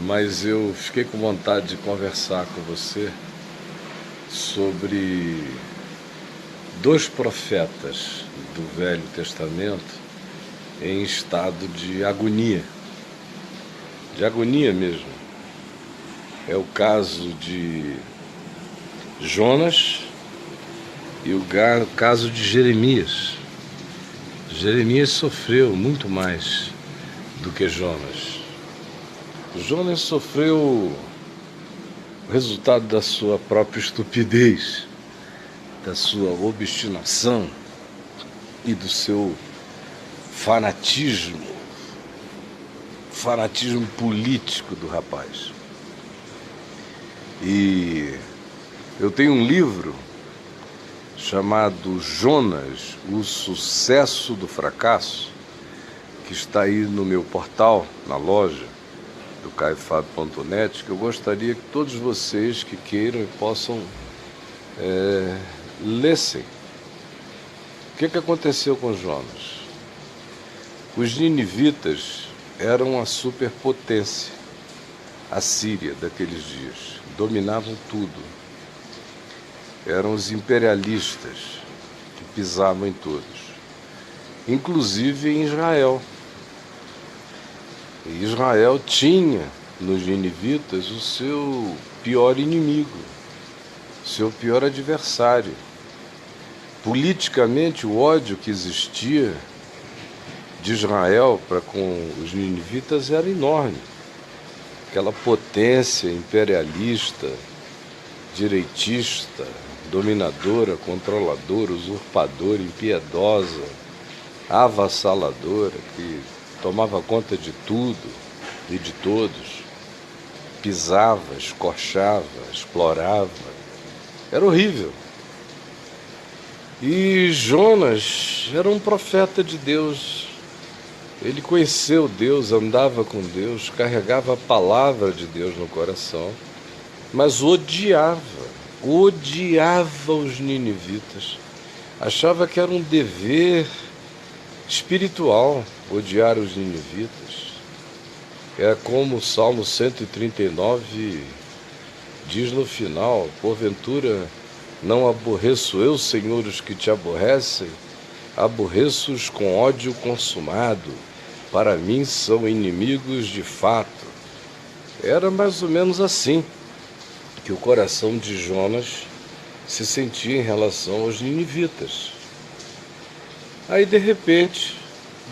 mas eu fiquei com vontade de conversar com você sobre dois profetas do Velho Testamento em estado de agonia mesmo. É o caso de Jonas e o caso de Jeremias. Jeremias sofreu muito mais do que Jonas. Jonas sofreu o resultado da sua própria estupidez, da sua obstinação e do seu fanatismo político do rapaz. E eu tenho um livro chamado Jonas, o sucesso do fracasso, que está aí no meu portal, na loja do caifado.net, que eu gostaria que todos vocês que queiram e possam lessem. O que aconteceu com Jonas? Os ninivitas eram a superpotência assíria daqueles dias, dominavam tudo. Eram os imperialistas que pisavam em todos, inclusive em Israel. E Israel tinha nos ninivitas o seu pior inimigo, o seu pior adversário. Politicamente, o ódio que existia de Israel para com os ninivitas era enorme. Aquela potência imperialista, direitista, dominadora, controladora, usurpadora, impiedosa, avassaladora, que tomava conta de tudo e de todos, pisava, escorchava, explorava. Era horrível. E Jonas era um profeta de Deus. Ele conheceu Deus, andava com Deus, carregava a palavra de Deus no coração, mas odiava os ninivitas. Achava que era um dever espiritual odiar os ninivitas. É como o Salmo 139 diz no final: porventura não aborreço eu, Senhor, os que te aborrecem? Aborreço-os com ódio consumado. Para mim são inimigos de fato. Era mais ou menos assim que o coração de Jonas se sentia em relação aos ninivitas. Aí, de repente,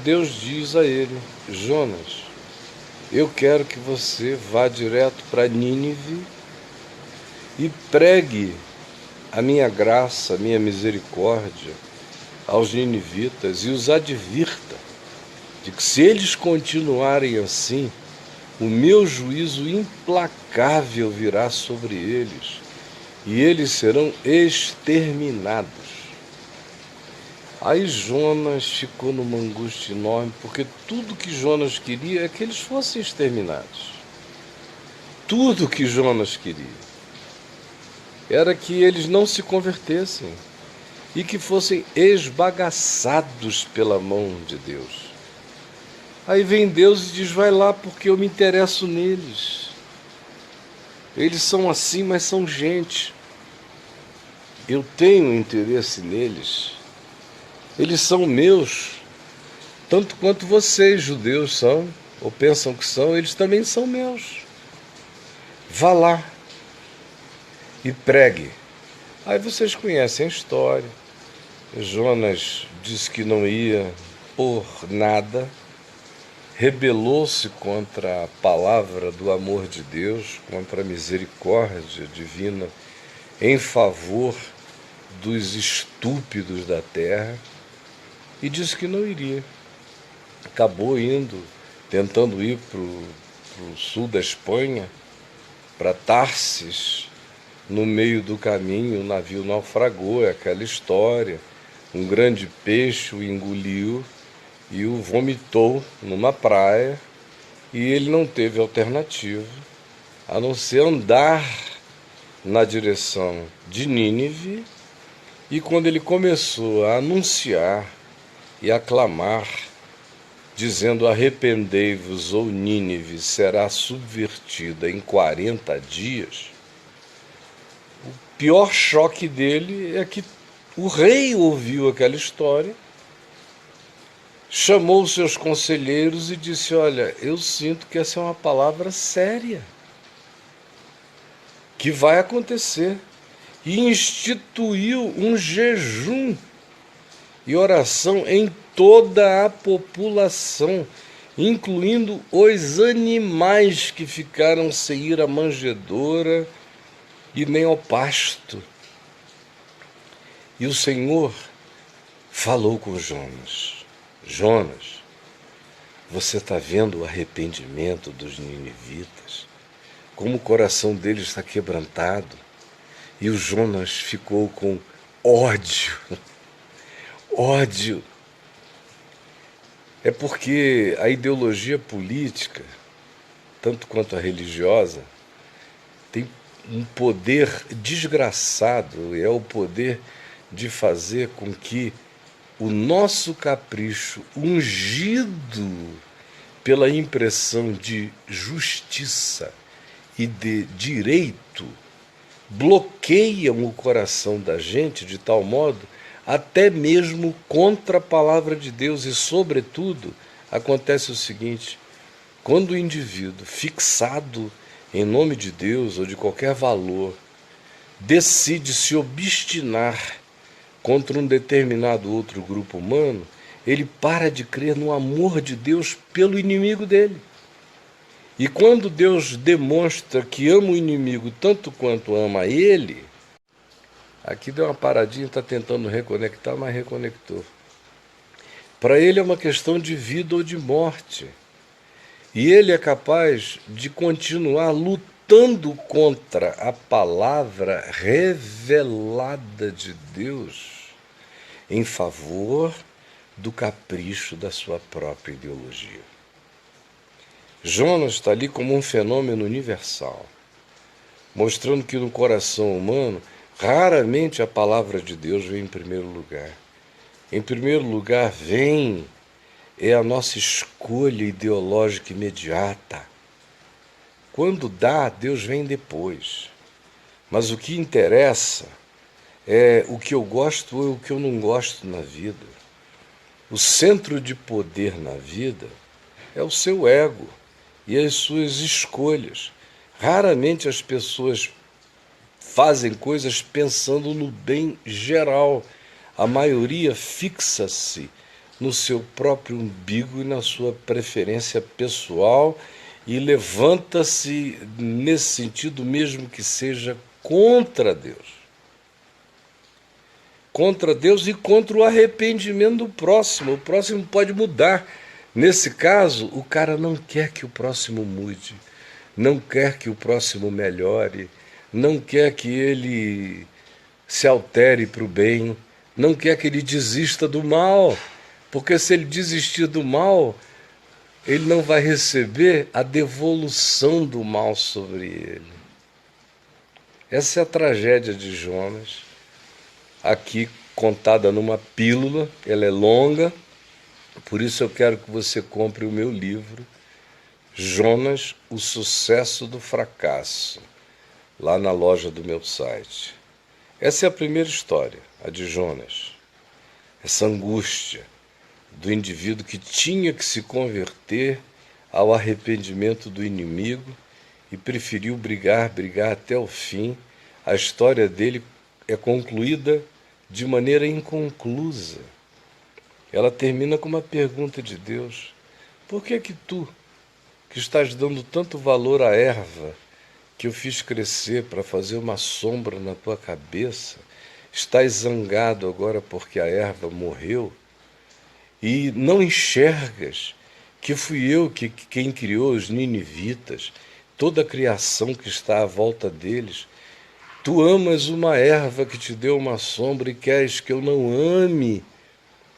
Deus diz a ele: Jonas, eu quero que você vá direto para Nínive e pregue a minha graça, a minha misericórdia aos ninivitas e os advirta de que, se eles continuarem assim, o meu juízo implacável virá sobre eles e eles serão exterminados. Aí Jonas ficou numa angústia enorme, porque tudo que Jonas queria é que eles fossem exterminados. Tudo que Jonas queria era que eles não se convertessem e que fossem esbagaçados pela mão de Deus. Aí vem Deus e diz: vai lá, porque eu me interesso neles. Eles são assim, mas são gente. Eu tenho interesse neles. Eles são meus, tanto quanto vocês, judeus, são, ou pensam que são, eles também são meus. Vá lá e pregue. Aí vocês conhecem a história. Jonas disse que não ia por nada, rebelou-se contra a palavra do amor de Deus, contra a misericórdia divina em favor dos estúpidos da terra, e disse que não iria. Acabou indo, tentando ir para o sul da Espanha, para Tarsis. No meio do caminho o navio naufragou, é aquela história. Um grande peixe o engoliu e o vomitou numa praia, e ele não teve alternativa a não ser andar na direção de Nínive. E quando ele começou a anunciar e a clamar dizendo: arrependei-vos, ou Nínive será subvertida em 40 dias, o pior choque dele é que o rei ouviu aquela história, chamou os seus conselheiros e disse: olha, eu sinto que essa é uma palavra séria, que vai acontecer. E instituiu um jejum e oração em toda a população, incluindo os animais que ficaram sem ir à manjedoura e nem ao pasto. E o Senhor falou com Jonas: Jonas, você está vendo o arrependimento dos ninivitas? Como o coração deles está quebrantado? E o Jonas ficou com ódio. Ódio. É porque a ideologia política, tanto quanto a religiosa, tem um poder desgraçado, é o poder de fazer com que o nosso capricho, ungido pela impressão de justiça e de direito, bloqueiam o coração da gente de tal modo, até mesmo contra a palavra de Deus. E, sobretudo, acontece o seguinte: quando o indivíduo, fixado em nome de Deus ou de qualquer valor, decide se obstinar contra um determinado outro grupo humano, ele para de crer no amor de Deus pelo inimigo dele. E quando Deus demonstra que ama o inimigo tanto quanto ama ele, aqui deu uma paradinha, está tentando reconectar, mas reconectou. Para ele é uma questão de vida ou de morte. E ele é capaz de continuar lutando contra a palavra revelada de Deus em favor do capricho da sua própria ideologia. Jonas está ali como um fenômeno universal, mostrando que no coração humano, raramente a palavra de Deus vem em primeiro lugar. Em primeiro lugar vem a nossa escolha ideológica imediata. Quando dá, Deus vem depois. Mas o que interessa é o que eu gosto ou o que eu não gosto na vida. O centro de poder na vida é o seu ego e as suas escolhas. Raramente as pessoas fazem coisas pensando no bem geral. A maioria fixa-se no seu próprio umbigo e na sua preferência pessoal e levanta-se nesse sentido, mesmo que seja contra Deus. Contra Deus e contra o arrependimento do próximo. O próximo pode mudar. Nesse caso, o cara não quer que o próximo mude, não quer que o próximo melhore, não quer que ele se altere para o bem, não quer que ele desista do mal, porque se ele desistir do mal, ele não vai receber a devolução do mal sobre ele. Essa é a tragédia de Jonas, aqui contada numa pílula. Ela é longa, por isso eu quero que você compre o meu livro, Jonas, o sucesso do fracasso, lá na loja do meu site. Essa é a primeira história, a de Jonas. Essa angústia do indivíduo que tinha que se converter ao arrependimento do inimigo e preferiu brigar até o fim. A história dele é concluída de maneira inconclusa. Ela termina com uma pergunta de Deus: por que tu, que estás dando tanto valor à erva que eu fiz crescer para fazer uma sombra na tua cabeça, estás zangado agora porque a erva morreu e não enxergas que fui eu quem criou os ninivitas, toda a criação que está à volta deles? Tu amas uma erva que te deu uma sombra e queres que eu não ame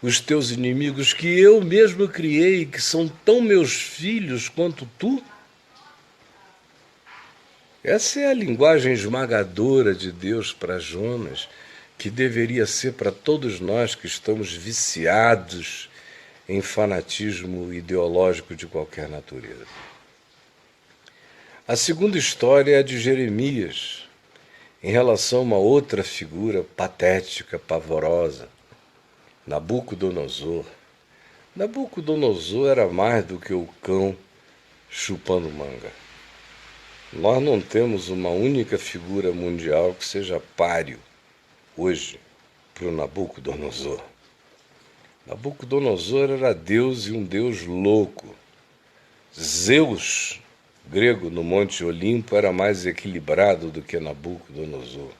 os teus inimigos que eu mesmo criei, que são tão meus filhos quanto tu? Essa é a linguagem esmagadora de Deus para Jonas, que deveria ser para todos nós que estamos viciados em fanatismo ideológico de qualquer natureza. A segunda história é a de Jeremias, em relação a uma outra figura patética, pavorosa, Nabucodonosor. Nabucodonosor era mais do que o cão chupando manga. Nós não temos uma única figura mundial que seja páreo hoje para o Nabucodonosor. Nabucodonosor era Deus e um Deus louco. Zeus, grego no Monte Olimpo, era mais equilibrado do que Nabucodonosor.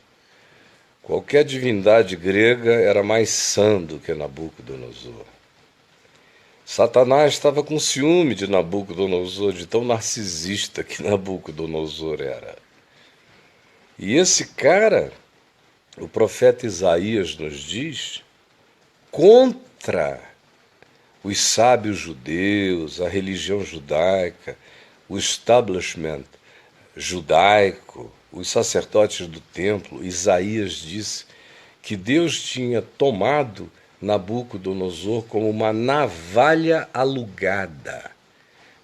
Qualquer divindade grega era mais sã do que Nabucodonosor. Satanás estava com ciúme de Nabucodonosor, de tão narcisista que Nabucodonosor era. E esse cara, o profeta Isaías nos diz, contra os sábios judeus, a religião judaica, o establishment judaico, os sacerdotes do templo, Isaías disse que Deus tinha tomado Nabucodonosor como uma navalha alugada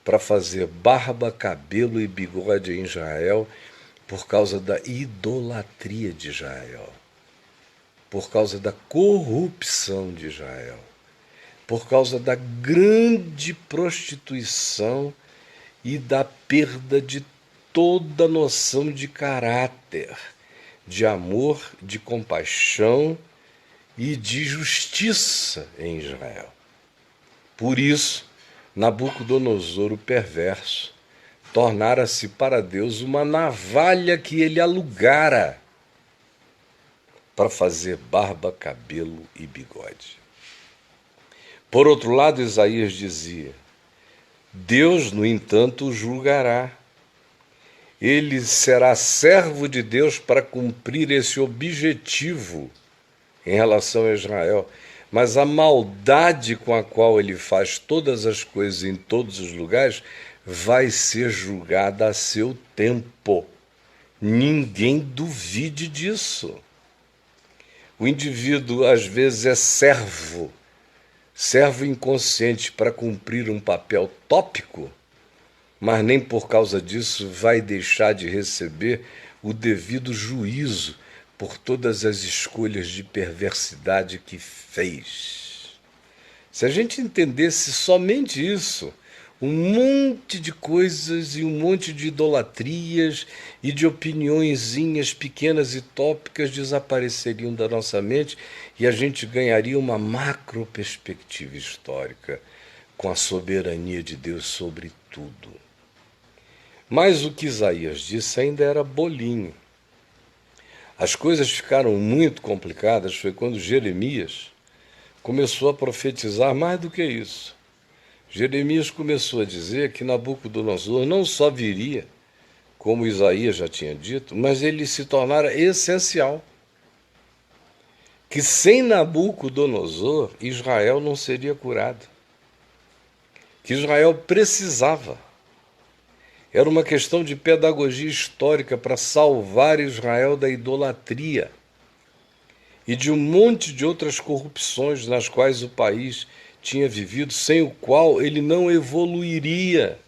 para fazer barba, cabelo e bigode em Israel por causa da idolatria de Israel, por causa da corrupção de Israel, por causa da grande prostituição e da perda de toda noção de caráter, de amor, de compaixão e de justiça em Israel. Por isso, Nabucodonosor, o perverso, tornara-se para Deus uma navalha que ele alugara para fazer barba, cabelo e bigode. Por outro lado, Isaías dizia: Deus, no entanto, o julgará. Ele será servo de Deus para cumprir esse objetivo em relação a Israel. Mas a maldade com a qual ele faz todas as coisas em todos os lugares vai ser julgada a seu tempo. Ninguém duvide disso. O indivíduo, às vezes, é servo inconsciente para cumprir um papel tópico, mas nem por causa disso vai deixar de receber o devido juízo por todas as escolhas de perversidade que fez. Se a gente entendesse somente isso, um monte de coisas e um monte de idolatrias e de opiniõezinhas pequenas e tópicas desapareceriam da nossa mente e a gente ganharia uma macro perspectiva histórica com a soberania de Deus sobre tudo. Mas o que Isaías disse ainda era bolinho. As coisas ficaram muito complicadas foi quando Jeremias começou a profetizar mais do que isso. Jeremias começou a dizer que Nabucodonosor não só viria, como Isaías já tinha dito, mas ele se tornara essencial. Que sem Nabucodonosor, Israel não seria curado. Que Israel precisava. Era uma questão de pedagogia histórica para salvar Israel da idolatria e de um monte de outras corrupções nas quais o país tinha vivido, sem o qual ele não evoluiria.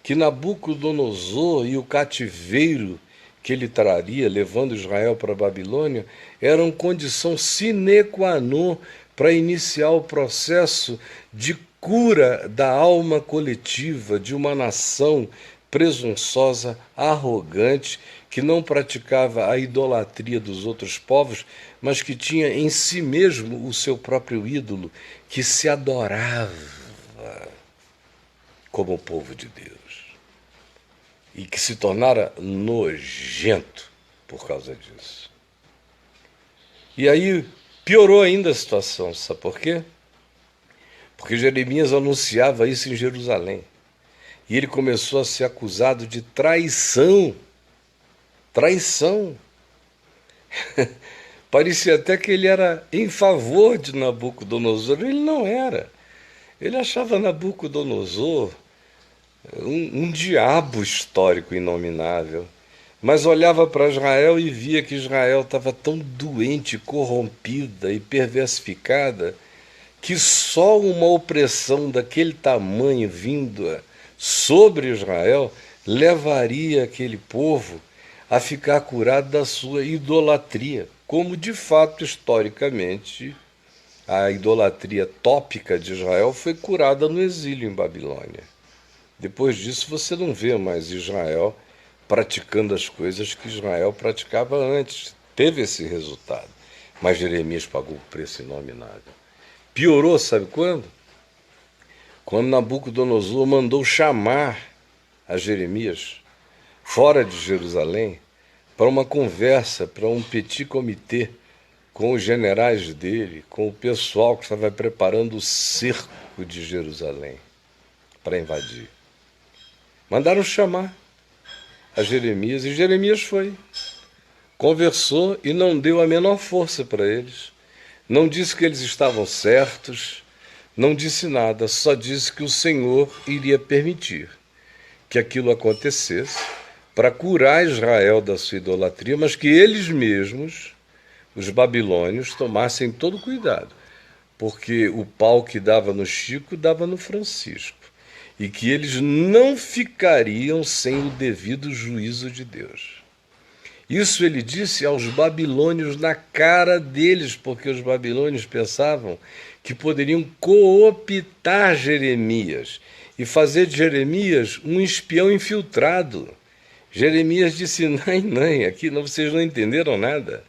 Que Nabucodonosor e o cativeiro que ele traria, levando Israel para a Babilônia, eram condição sine qua non para iniciar o processo de cura da alma coletiva de uma nação presunçosa, arrogante, que não praticava a idolatria dos outros povos, mas que tinha em si mesmo o seu próprio ídolo, que se adorava como o povo de Deus e que se tornara nojento por causa disso. E aí piorou ainda a situação, sabe por quê? Porque Jeremias anunciava isso em Jerusalém. E ele começou a ser acusado de traição. Traição. Parecia até que ele era em favor de Nabucodonosor. Ele não era. Ele achava Nabucodonosor um diabo histórico inominável. Mas olhava para Israel e via que Israel estava tão doente, corrompida e perversificada que só uma opressão daquele tamanho vinda sobre Israel levaria aquele povo a ficar curado da sua idolatria, como de fato, historicamente, a idolatria tópica de Israel foi curada no exílio em Babilônia. Depois disso, você não vê mais Israel praticando as coisas que Israel praticava antes. Teve esse resultado. Mas Jeremias pagou o preço inominável. Piorou, sabe quando? Quando Nabucodonosor mandou chamar a Jeremias fora de Jerusalém para uma conversa, para um petit comité com os generais dele, com o pessoal que estava preparando o cerco de Jerusalém para invadir. Mandaram chamar a Jeremias e Jeremias foi. Conversou e não deu a menor força para eles. Não disse que eles estavam certos, não disse nada, só disse que o Senhor iria permitir que aquilo acontecesse para curar Israel da sua idolatria, mas que eles mesmos, os babilônios, tomassem todo cuidado, porque o pau que dava no Chico dava no Francisco, e que eles não ficariam sem o devido juízo de Deus. Isso ele disse aos babilônios na cara deles, porque os babilônios pensavam que poderiam cooptar Jeremias e fazer de Jeremias um espião infiltrado. Jeremias disse: não, aqui não, vocês não entenderam nada.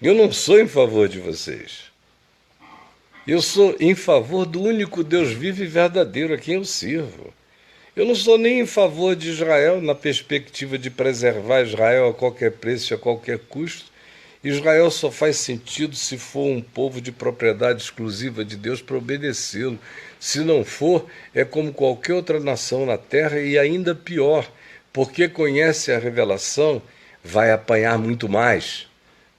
Eu não sou em favor de vocês. Eu sou em favor do único Deus vivo e verdadeiro a quem eu sirvo. Eu não sou nem em favor de Israel na perspectiva de preservar Israel a qualquer preço e a qualquer custo. Israel só faz sentido se for um povo de propriedade exclusiva de Deus para obedecê-lo. Se não for, é como qualquer outra nação na terra e ainda pior, porque conhece a revelação, vai apanhar muito mais.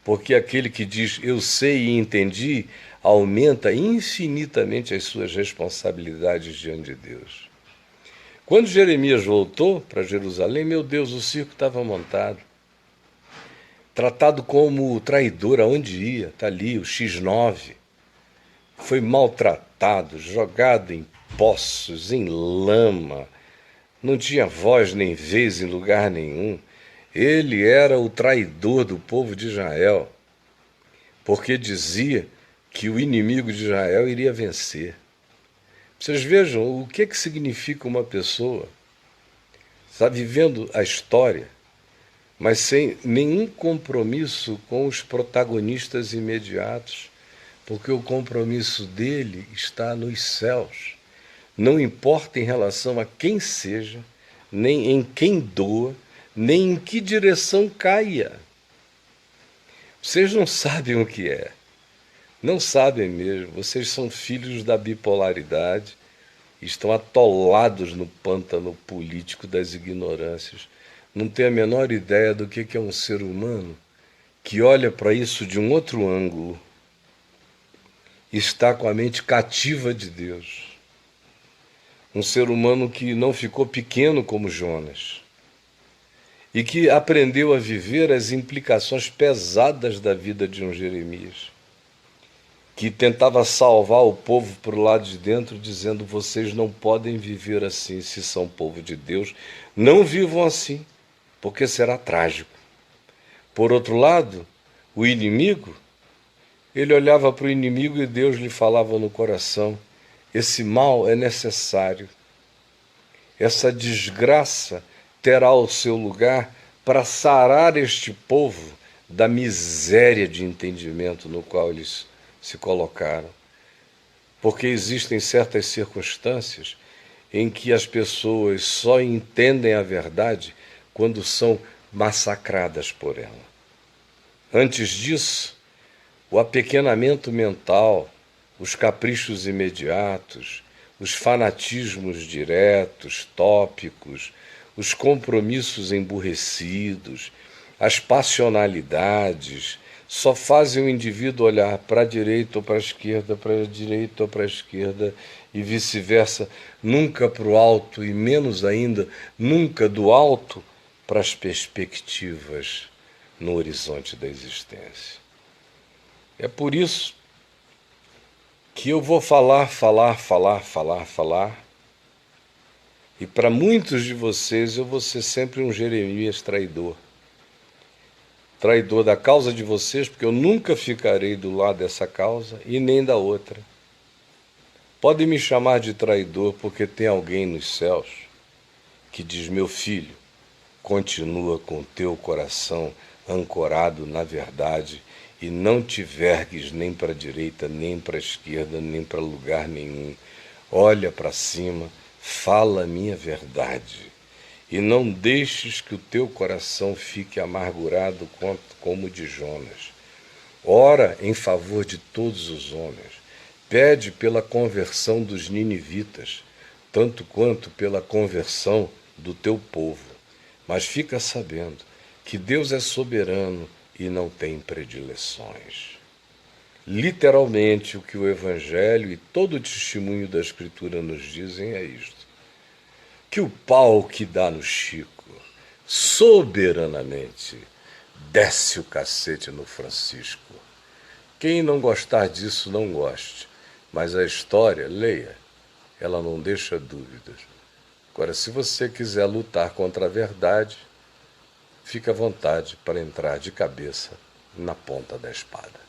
Porque aquele que diz eu sei e entendi, aumenta infinitamente as suas responsabilidades diante de Deus. Quando Jeremias voltou para Jerusalém, meu Deus, o circo estava montado. Tratado como traidor aonde ia, está ali, o X9. Foi maltratado, jogado em poços, em lama. Não tinha voz nem vez em lugar nenhum. Ele era o traidor do povo de Israel, porque dizia que o inimigo de Israel iria vencer. Vocês vejam o que significa uma pessoa está vivendo a história, mas sem nenhum compromisso com os protagonistas imediatos, porque o compromisso dele está nos céus. Não importa em relação a quem seja, nem em quem doa, nem em que direção caia. Vocês não sabem o que é. Não sabem mesmo. Vocês são filhos da bipolaridade, estão atolados no pântano político das ignorâncias. Não têm a menor ideia do que é um ser humano que olha para isso de um outro ângulo, está com a mente cativa de Deus. Um ser humano que não ficou pequeno como Jonas e que aprendeu a viver as implicações pesadas da vida de um Jeremias, que tentava salvar o povo para o lado de dentro, dizendo: vocês não podem viver assim, se são povo de Deus, não vivam assim, porque será trágico. Por outro lado, o inimigo, ele olhava para o inimigo e Deus lhe falava no coração: esse mal é necessário, essa desgraça terá o seu lugar para sarar este povo da miséria de entendimento no qual eles se colocaram. Porque existem certas circunstâncias em que as pessoas só entendem a verdade quando são massacradas por ela. Antes disso, o apequenamento mental, os caprichos imediatos, os fanatismos diretos, tópicos, os compromissos emburrecidos, as passionalidades, só fazem o indivíduo olhar para a direita ou para a esquerda, para a direita ou para a esquerda e vice-versa, nunca para o alto e menos ainda, nunca do alto para as perspectivas no horizonte da existência. É por isso que eu vou falar, e para muitos de vocês eu vou ser sempre um Jeremias traidor. Traidor da causa de vocês, porque eu nunca ficarei do lado dessa causa e nem da outra. Podem me chamar de traidor porque tem alguém nos céus que diz: meu filho, continua com teu coração ancorado na verdade e não te vergues nem para a direita, nem para a esquerda, nem para lugar nenhum. Olha para cima, fala a minha verdade. E não deixes que o teu coração fique amargurado como o de Jonas. Ora em favor de todos os homens. Pede pela conversão dos ninivitas, tanto quanto pela conversão do teu povo. Mas fica sabendo que Deus é soberano e não tem predileções. Literalmente, o que o Evangelho e todo o testemunho da Escritura nos dizem é isto: que o pau que dá no Chico, soberanamente, desce o cacete no Francisco. Quem não gostar disso, não goste. Mas a história, leia, ela não deixa dúvidas. Agora, se você quiser lutar contra a verdade, fique à vontade para entrar de cabeça na ponta da espada.